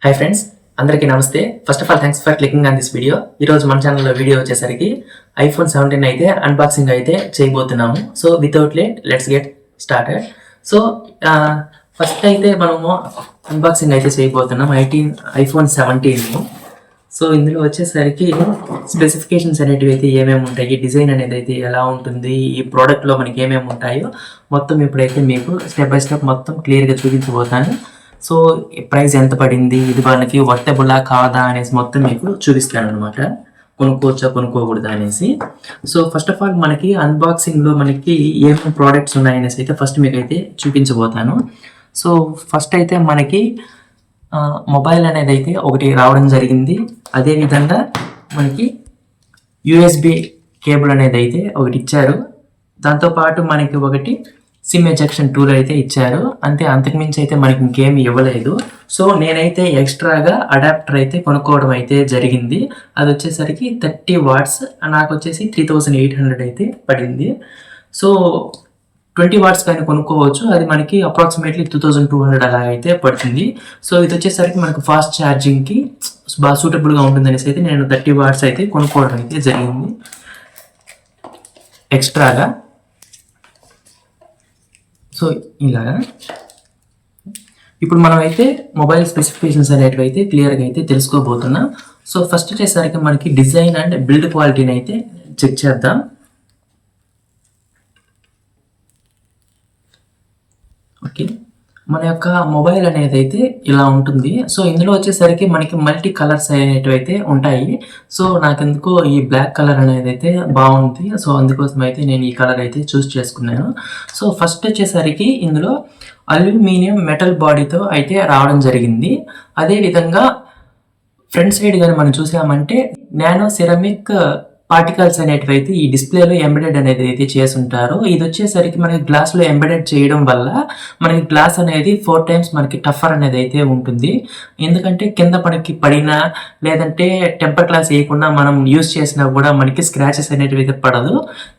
Hi friends, అందరికీ నమస్తే. First of all thanks for clicking on this video. ఈరోజు మన ఛానల్లో వీడియో వచ్చేసరికి ఐఫోన్ 17 అయితే అన్బాక్సింగ్ అయితే చేయబోతున్నాము. So without late let's get started. So first అయితే మనము అన్బాక్సింగ్ అయితే చేయబోతున్నాం ఐఫోన్ 17. సో ఇందులో వచ్చేసరికి స్పెసిఫికేషన్స్ అనేటివి అయితే ఏమేమి ఉంటాయి, డిజైన్ అనేది అయితే ఎలా ఉంటుంది, ఈ ప్రోడక్ట్లో మనకి ఏమేమి ఉంటాయో మొత్తం ఇప్పుడైతే మీకు స్టెప్ బై స్టెప్ మొత్తం క్లియర్గా చూపించబోతాను. సో ప్రైస్ ఎంత పడింది, ఇది వాళ్ళకి వర్తబులా కాదా అనేసి మొత్తం మీకు చూపిస్తాను అనమాట. కొనుక్కోవచ్చా కొనుక్కోకూడదా అనేసి. సో ఫస్ట్ ఆఫ్ ఆల్ మనకి అన్బాక్సింగ్లో మనకి ఏమేమి ప్రోడక్ట్స్ ఉన్నాయనేసి అయితే ఫస్ట్ మీకు అయితే చూపించబోతాను. సో ఫస్ట్ అయితే మనకి మొబైల్ అనేది అయితే ఒకటి రావడం జరిగింది. అదేవిధంగా మనకి యూఎస్బి కేబుల్ అనేది అయితే ఒకటి ఇచ్చారు. దాంతోపాటు మనకి ఒకటి సిమ్ ఎజెక్షన్ టూల్ అయితే ఇచ్చారు. అంతే, అంతకుమించి అయితే మనకి ఇంకేమి ఇవ్వలేదు. సో నేనైతే ఎక్స్ట్రాగా అడాప్టర్ అయితే కొనుక్కోవడం అయితే జరిగింది. అది వచ్చేసరికి 30 వాట్స్, నాకు వచ్చేసి 3800 అయితే పడింది. సో 20 వాట్స్ కానీ కొనుక్కోవచ్చు, అది మనకి అప్రాక్సిమేట్లీ 2200 అలా అయితే పడుతుంది. సో ఇది వచ్చేసరికి మనకు ఫాస్ట్ ఛార్జింగ్కి బాగా సూటబుల్గా ఉంటుంది అనేసి అయితే నేను 30 వాట్స్ అయితే కొనుక్కోవడం అయితే జరిగింది ఎక్స్ట్రాగా. సో ఇలాగా ఇప్పుడు మనం అయితే మొబైల్ స్పెసిఫికేషన్స్ అనేటివి అయితే క్లియర్గా అయితే తెలుసుకోబోతున్నాం. సో ఫస్ట్ వచ్చేసరికి మనకి డిజైన్ అండ్ బిల్డ్ క్వాలిటీని అయితే చెక్ చేద్దాం. ఓకే, మన యొక్క మొబైల్ అనేది అయితే ఇలా ఉంటుంది. సో ఇందులో వచ్చేసరికి మనకి మల్టీ కలర్స్ అనేటివి అయితే ఉంటాయి. సో నాకెందుకో ఈ బ్లాక్ కలర్ అనేది అయితే బాగుంది. సో అందుకోసం అయితే నేను ఈ కలర్ అయితే చూస్ చేసుకున్నాను. సో ఫస్ట్ వచ్చేసరికి ఇందులో అల్యూమినియం మెటల్ బాడీతో అయితే రావడం జరిగింది. అదేవిధంగా ఫ్రంట్ సైడ్ కానీ మనం చూసామంటే నానో సిరమిక్ పార్టికల్స్ అనేటివి అయితే ఈ డిస్ప్లేలో ఎంబెడెడ్ అనేది అయితే చేసుంటారు. ఇది వచ్చేసరికి మనకి గ్లాస్లో ఎంబెడెడ్ చేయడం వల్ల మనకి గ్లాస్ అనేది 4 times మనకి టఫర్ అనేది అయితే ఉంటుంది. ఎందుకంటే కింద మనకి పడినా లేదంటే టెంపర్ గ్లాస్ వేయకుండా మనం యూజ్ చేసినా కూడా మనకి స్క్రాచెస్ అనేటివి అయితే పడదు.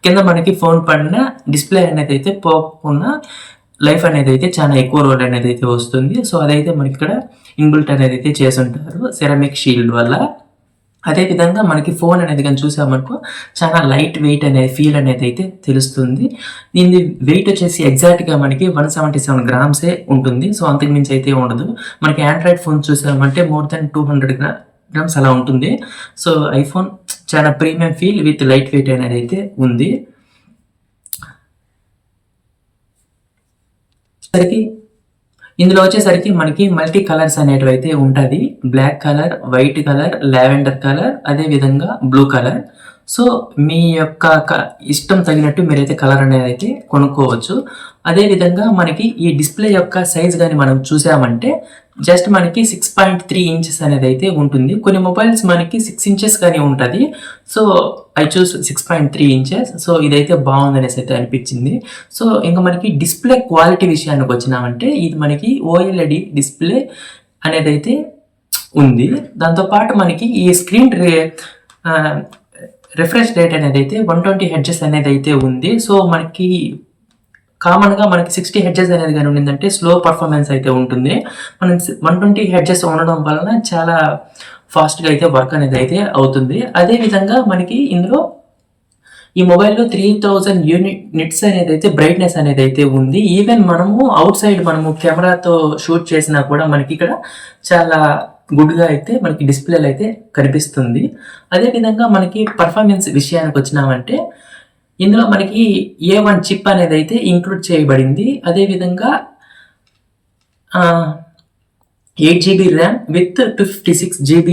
కింద మనకి ఫోన్ పడినా డిస్ప్లే అనేది అయితే పోకుండా లైఫ్ అనేది అయితే చాలా ఎక్కువ రోజులు అనేది అయితే వస్తుంది. సో అదైతే మనకి ఇక్కడ ఇన్బిల్ట్ అనేది అయితే చేసుంటారు సెరామిక్ షీల్డ్ వల్ల. అదేవిధంగా మనకి ఫోన్ అనేది కానీ చూసామనుకో చాలా లైట్ వెయిట్ అనే ఫీల్ అనేది అయితే తెలుస్తుంది. దీని వెయిట్ వచ్చేసి ఎగ్జాక్ట్గా మనకి 177 గ్రామ్సే ఉంటుంది. సో అంతకు మించి అయితే ఉండదు. మనకి ఆండ్రాయిడ్ ఫోన్ చూసామంటే మోర్ దెన్ 200 గ్రామ్స్ అలా ఉంటుంది. సో ఐఫోన్ చాలా premium feel with light weight అనేది అయితే ఉంది. ఇందులో వచ్చేసరికి మనకి మల్టీ కలర్స్ అనేటివి అయితే ఉంటుంది. Black colour, white colour, lavender colour, అదేవిధంగా బ్లూ కలర్. సో మీ యొక్క ఇష్టం తగినట్టు మీరైతే కలర్ అనేది అయితే కొనుక్కోవచ్చు. అదేవిధంగా మనకి ఈ డిస్ప్లే యొక్క సైజ్ కానీ మనం చూసామంటే జస్ట్ మనకి 6.3 ఇంచెస్ అనేది అయితే ఉంటుంది. కొన్ని మొబైల్స్ మనకి 6 ఇంచెస్ కానీ ఉంటుంది. So I choose 6.3 inches. So ఇదైతే బాగుందనేసి అయితే అనిపించింది. సో ఇంకా మనకి డిస్ప్లే క్వాలిటీ విషయానికి వచ్చినామంటే ఇది మనకి OLED డిస్ప్లే అనేది అయితే ఉంది. దాంతోపాటు మనకి ఈ స్క్రీన్ రిఫ్రెష్ రేట్ అనేది అయితే 120 Hz అనేది అయితే ఉంది. సో మనకి కామన్గా మనకి 60 Hz అనేది కానీ ఉండిందంటే స్లో పర్ఫార్మెన్స్ అయితే ఉంటుంది. మనం 120 Hz ఉండడం వలన చాలా ఫాస్ట్గా అయితే వర్క్ అనేది అయితే అవుతుంది. అదేవిధంగా మనకి ఇందులో ఈ మొబైల్లో 3000 యూనిట్స్ అనేది అయితే బ్రైట్నెస్ అనేది అయితే ఉంది. ఈవెన్ మనము అవుట్ సైడ్ మనము కెమెరాతో షూట్ చేసినా కూడా మనకి ఇక్కడ చాలా గుడ్గా అయితే మనకి డిస్ప్లేలో అయితే కనిపిస్తుంది. అదేవిధంగా మనకి పర్ఫార్మెన్స్ విషయానికి వచ్చినామంటే ఇందులో మనకి A1 చిప్ అనేది అయితే ఇంక్లూడ్ చేయబడింది. అదేవిధంగా 8GB RAM with 256GB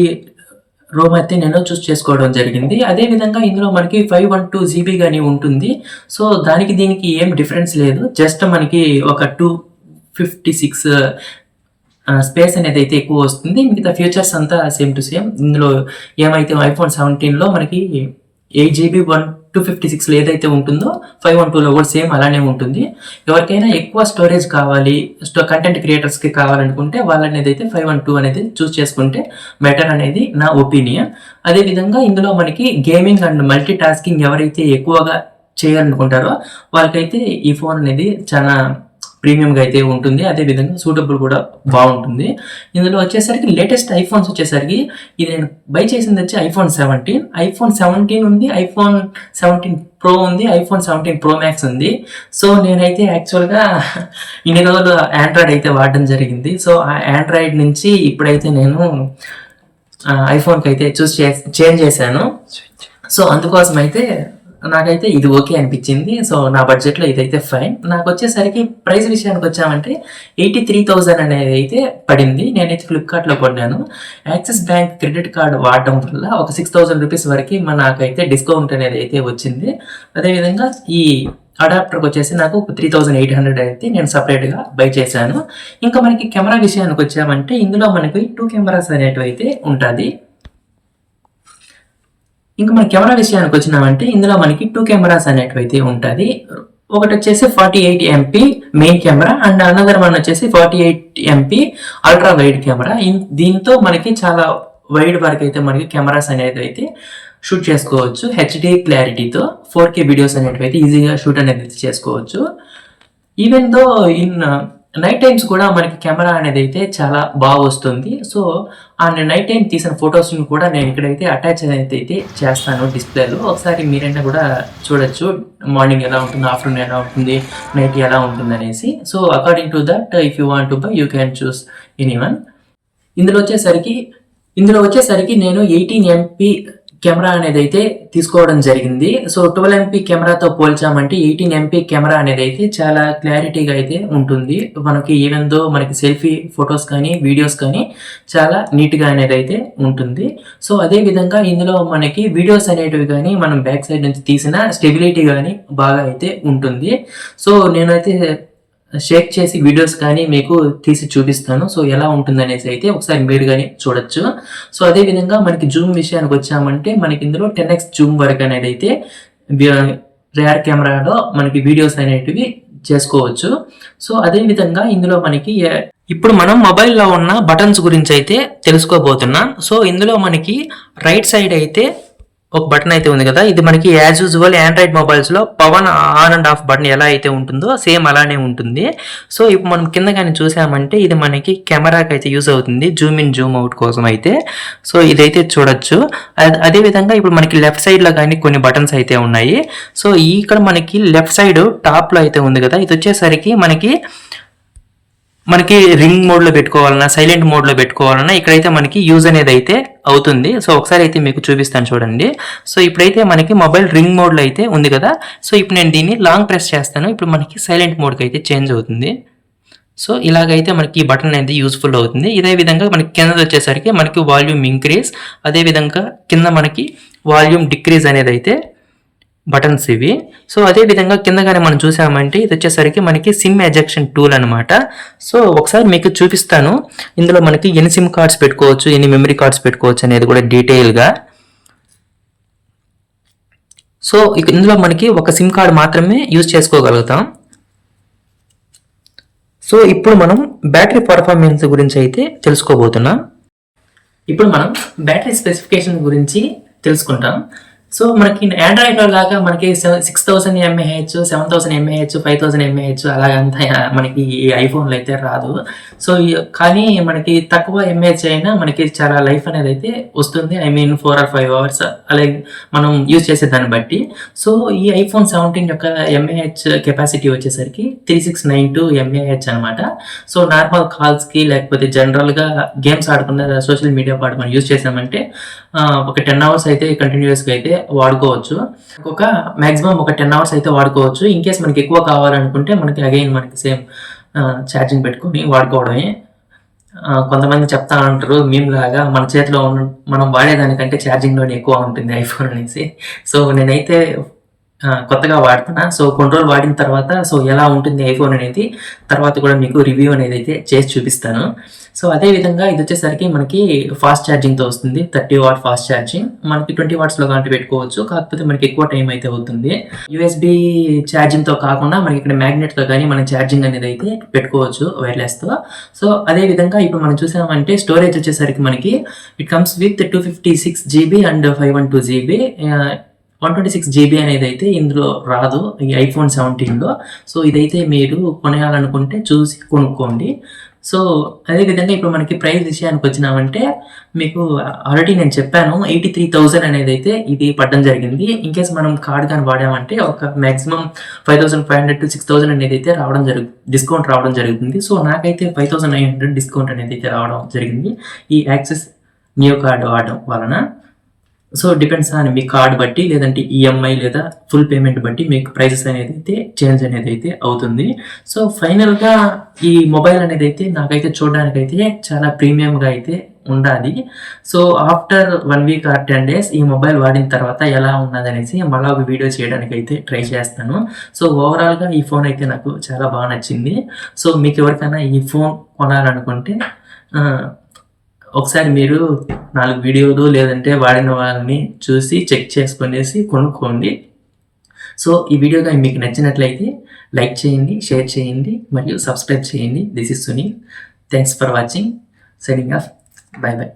Rome అయితే నేను చూస్ చేసుకోవడం జరిగింది. అదేవిధంగా ఇందులో మనకి 512GB కానీ ఉంటుంది. సో దానికి దీనికి ఏం డిఫరెన్స్ లేదు. జస్ట్ మనకి ఒక 256 స్పేస్ అనేది అయితే ఎక్కువ వస్తుంది. మిగతా ఫీచర్స్ అంతా సేమ్ టు సేమ్. ఇందులో ఏమైతే ఐఫోన్ 17లో మనకి 8GB 256లో ఏదైతే ఉంటుందో 512లో కూడా సేమ్ అలానే ఉంటుంది. ఎవరికైనా ఎక్కువ స్టోరేజ్ కావాలి, కంటెంట్ క్రియేటర్స్కి కావాలనుకుంటే వాళ్ళనేది అయితే 512 అనేది చూస్ చేసుకుంటే బెటర్ అనేది నా ఒపీనియన్. అదేవిధంగా ఇందులో మనకి గేమింగ్ అండ్ మల్టీ టాస్కింగ్ ఎవరైతే ఎక్కువగా చేయాలనుకుంటారో వాళ్ళకైతే ఈ ఫోన్ అనేది చాలా ప్రీమియంగా అయితే ఉంటుంది, అదేవిధంగా సూటబుల్ కూడా బాగుంటుంది. ఇందులో వచ్చేసరికి లేటెస్ట్ ఐఫోన్స్ వచ్చేసరికి ఇది నేను బై చేసింది వచ్చి ఐఫోన్ 17 ఉంది, ఐఫోన్ 17 ప్రో ఉంది, ఐఫోన్ 17 ప్రో మ్యాక్స్ ఉంది. సో నేనైతే యాక్చువల్గా ఇన్ని రోజులు ఆండ్రాయిడ్ అయితే వాడడం జరిగింది. సో ఆ ఆండ్రాయిడ్ నుంచి ఇప్పుడైతే నేను ఐఫోన్కి అయితే చేంజ్ చేశాను. సో అందుకోసం అయితే నాకైతే ఇది ఓకే అనిపించింది. సో నా బడ్జెట్లో ఇదైతే ఫైన్. నాకు వచ్చేసరికి ప్రైస్ విషయానికి వచ్చామంటే 83,000 అనేది అయితే పడింది. నేనైతే ఫ్లిప్కార్ట్లో కొన్నాను. యాక్సిస్ బ్యాంక్ క్రెడిట్ కార్డు వాడడం వల్ల ఒక 6,000 రూపీస్ వరకు నాకైతే డిస్కౌంట్ అనేది అయితే వచ్చింది. అదేవిధంగా ఈ అడాప్టర్కి వచ్చేసి నాకు 3,800 అయితే నేను సపరేట్గా బై చేశాను. ఇంకా మనకి కెమెరా విషయానికి వచ్చామంటే ఇందులో మనకి 2 కెమెరాస్ అనేటివి అయితే ఉంటుంది. ఇంకా మన కెమెరా విషయానికి వచ్చినామంటే ఇందులో మనకి 2 కెమెరాస్ అనేటివి అయితే ఉంటుంది. ఒకటి వచ్చేసి 48 MP main camera and another one వచ్చేసి 48 MP అల్ట్రా వైడ్ కెమెరా. దీంతో మనకి చాలా వైడ్ వరకు అయితే మనకి కెమెరాస్ అనేది అయితే షూట్ చేసుకోవచ్చు. హెచ్డి క్లారిటీతో 4K వీడియోస్ అనేటివి అయితే ఈజీగా షూట్ అనేది చేసుకోవచ్చు. Even though in night times కూడా మనకి కెమెరా అనేది అయితే చాలా బాగా వస్తుంది. సో ఆ నైట్ టైం తీసిన ఫొటోస్ని కూడా నేను ఇక్కడైతే అటాచ్ అనేది అయితే చేస్తాను డిస్ప్లేలో. ఒకసారి మీరైనా కూడా చూడొచ్చు మార్నింగ్ ఎలా ఉంటుంది, ఆఫ్టర్నూన్ ఎలా ఉంటుంది, నైట్ ఎలా ఉంటుంది అనేసి. So according to that if you want to buy you can choose anyone. ఇందులో వచ్చేసరికి నేను 18 MP కెమెరా అనేది అయితే తీసుకోవడం జరిగింది. సో 12 MP కెమెరాతో పోల్చామంటే 18 MP కెమెరా అనేది అయితే చాలా క్లారిటీగా అయితే ఉంటుంది. మనకి ఈవెన్ దో మనకి సెల్ఫీ ఫొటోస్ కానీ వీడియోస్ కానీ చాలా నీట్గా అనేది అయితే ఉంటుంది. సో అదే విధంగా ఇందులో మనకి వీడియోస్ అనేటివి కానీ మనం బ్యాక్ సైడ్ నుంచి తీసిన స్టెబిలిటీ కానీ బాగా అయితే ఉంటుంది. సో నేనైతే షేక్ చేసి వీడియోస్ కానీ మీకు తీసి చూపిస్తాను. సో ఎలా ఉంటుంది అనేసి అయితే ఒకసారి మీరు కానీ చూడొచ్చు. సో అదేవిధంగా మనకి జూమ్ విషయానికి వచ్చామంటే మనకి ఇందులో 10x జూమ్ వరకు అనేది అయితే రేర్ కెమెరాలో మనకి వీడియోస్ అనేటివి చేసుకోవచ్చు. సో అదేవిధంగా ఇందులో మనకి ఇప్పుడు మనం మొబైల్లో ఉన్న బటన్స్ గురించి అయితే తెలుసుకోబోతున్నాం. సో ఇందులో మనకి రైట్ సైడ్ అయితే ఒక బటన్ అయితే ఉంది కదా, ఇది మనకి యాజ్ యూజువల్ ఆండ్రాయిడ్ మొబైల్స్లో power on and off button ఎలా అయితే ఉంటుందో సేమ్ అలానే ఉంటుంది. సో ఇప్పుడు మనం కింద కానీ చూసామంటే ఇది మనకి కెమెరాకి అయితే యూజ్ అవుతుంది, జూమ్ ఇన్ జూమ్ అవుట్ కోసం అయితే. సో ఇదైతే చూడొచ్చు. అదేవిధంగా ఇప్పుడు మనకి లెఫ్ట్ సైడ్లో కానీ కొన్ని బటన్స్ అయితే ఉన్నాయి. సో ఇక్కడ మనకి లెఫ్ట్ సైడ్ టాప్లో అయితే ఉంది కదా, ఇది వచ్చేసరికి మనకి రింగ్ మోడ్లో పెట్టుకోవాలన్నా సైలెంట్ మోడ్లో పెట్టుకోవాలన్నా ఇక్కడైతే మనకి యూజ్ అనేది అయితే అవుతుంది. సో ఒకసారి అయితే మీకు చూపిస్తాను చూడండి. సో ఇప్పుడైతే మనకి మొబైల్ రింగ్ మోడ్లో అయితే ఉంది కదా. సో ఇప్పుడు నేను దీన్ని లాంగ్ ప్రెస్ చేస్తాను, ఇప్పుడు మనకి సైలెంట్ మోడ్కి అయితే చేంజ్ అవుతుంది. సో ఇలాగైతే మనకి ఈ బటన్ అనేది యూస్ఫుల్ అవుతుంది. ఇదే విధంగా మనకి కింద వచ్చేసరికి మనకి వాల్యూమ్ ఇంక్రీజ్, అదేవిధంగా కింద మనకి వాల్యూమ్ డిక్రీజ్ అనేది అయితే బటన్స్ ఇవి. సో అదే విధంగా కిందగానే మనం చూసామంటే ఇది వచ్చేసరికి మనకి సిమ్ ఎజెక్షన్ టూల్ అనమాట. సో ఒకసారి మీకు చూపిస్తాను. ఇందులో మనకి ఎన్ని సిమ్ కార్డ్స్ పెట్టుకోవచ్చు, ఎన్ని మెమరీ కార్డ్స్ పెట్టుకోవచ్చు అనేది కూడా డీటెయిల్గా. సో ఇందులో మనకి ఒక సిమ్ కార్డ్ మాత్రమే యూజ్ చేసుకోగలుగుతాం. సో ఇప్పుడు మనం బ్యాటరీ పర్ఫార్మెన్స్ గురించి అయితే తెలుసుకోబోతున్నాం. ఇప్పుడు మనం బ్యాటరీ స్పెసిఫికేషన్ గురించి తెలుసుకుంటాం. సో మనకి ఆండ్రాయిడ్లో లాగా మనకి 6000 mAh, 7000 mAh, 5000 mAh అలాగంతా మనకి ఈ ఐఫోన్లో అయితే రాదు. సో కానీ మనకి తక్కువ mAh అయినా మనకి చాలా లైఫ్ అనేది అయితే వస్తుంది. ఐ మీన్ 4 or 5 hours అలాగే మనం యూజ్ చేసే దాన్ని బట్టి. సో ఈ ఐఫోన్ 17 యొక్క mAh కెపాసిటీ వచ్చేసరికి 3692 mAh అనమాట. సో నార్మల్ కాల్స్కి లేకపోతే జనరల్గా గేమ్స్ ఆడకుండా సోషల్ మీడియా పాటు మనం యూజ్ చేసామంటే ఒక 10 hours అయితే కంటిన్యూస్గా అయితే వాడుకోవచ్చు. ఒక మ్యాక్సిమం ఒక 10 hours అయితే వాడుకోవచ్చు. ఇన్ కేస్ మనకి ఎక్కువ కావాలనుకుంటే మనకి అగైన్ మనకి సేమ్ ఛార్జింగ్ పెట్టుకొని వాడుకోవడమే. కొంతమంది చెప్తా ఉంటారు మేము లాగా మన చేతిలో మనం వాడేదానికంటే ఛార్జింగ్లోనే ఎక్కువ ఉంటుంది ఐఫోన్ అనేసి. సో నేనైతే కొత్తగా వాడుతున్నా. సో కొన్ని రోజులు వాడిన తర్వాత సో ఎలా ఉంటుంది ఐఫోన్ అనేది తర్వాత కూడా మీకు రివ్యూ అనేది అయితే చేసి చూపిస్తాను. సో అదే విధంగా ఇది వచ్చేసరికి మనకి ఫాస్ట్ ఛార్జింగ్తో వస్తుంది. 30 watt ఫాస్ట్ ఛార్జింగ్. మనకి 20 wattsలో కానీ పెట్టుకోవచ్చు, కాకపోతే మనకి ఎక్కువ టైం అయితే అవుతుంది. యూఎస్బి ఛార్జింగ్తో కాకుండా మనకి ఇక్కడ మ్యాగ్నెట్తో కానీ మనం ఛార్జింగ్ అనేది అయితే పెట్టుకోవచ్చు వైర్లెస్తో. సో అదే విధంగా ఇప్పుడు మనం చూసామంటే స్టోరేజ్ వచ్చేసరికి మనకి it comes with 256 GB and 512 GB. 126 GB అనేది అయితే ఇందులో రాదు ఈ ఐఫోన్ 17లో. సో ఇదైతే మీరు కొనేయాలనుకుంటే చూసి కొనుక్కోండి. సో అదేవిధంగా ఇప్పుడు మనకి ప్రైస్ విషయానికి వచ్చినామంటే మీకు ఆల్రెడీ నేను చెప్పాను 83,000 అనేది అయితే ఇది పడడం జరిగింది. ఇన్కేస్ మనం కార్డ్ కానీ వాడామంటే ఒక మ్యాక్సిమం 5,500 to 6,000 అనేది అయితే డిస్కౌంట్ రావడం జరుగుతుంది. సో నాకైతే 5,900 డిస్కౌంట్ అనేది అయితే రావడం జరిగింది ఈ యాక్సిస్ నియో కార్డ్ వాడడం వలన. So depends on me card బట్టి లేదంటే ఈఎంఐ లేదా ఫుల్ పేమెంట్ బట్టి మీకు ప్రైసెస్ అనేది అయితే చేంజ్ అనేది అయితే అవుతుంది. సో ఫైనల్గా ఈ మొబైల్ అనేది అయితే నాకైతే చూడడానికి అయితే చాలా ప్రీమియంగా అయితే ఉండాలి. So after 1 week or 10 days ఈ మొబైల్ వాడిన తర్వాత ఎలా ఉన్నది అనేసి మళ్ళీ ఒక వీడియో చేయడానికి అయితే ట్రై చేస్తాను. సో ఓవరాల్గా ఈ ఫోన్ అయితే నాకు చాలా బాగా నచ్చింది. సో మీకు ఎవరికైనా ఈ ఫోన్ కొనాలనుకుంటే ఒకసారి మీరు 4 వీడియోలు లేదంటే వాడిన వాళ్ళని చూసి చెక్ చేసుకునేసి కొనుక్కోండి. సో ఈ వీడియో కానీ మీకు నచ్చినట్లయితే లైక్ చేయండి, షేర్ చేయండి మరియు సబ్స్క్రైబ్ చేయండి. This is Sunil. Thanks for watching. Signing off. By by.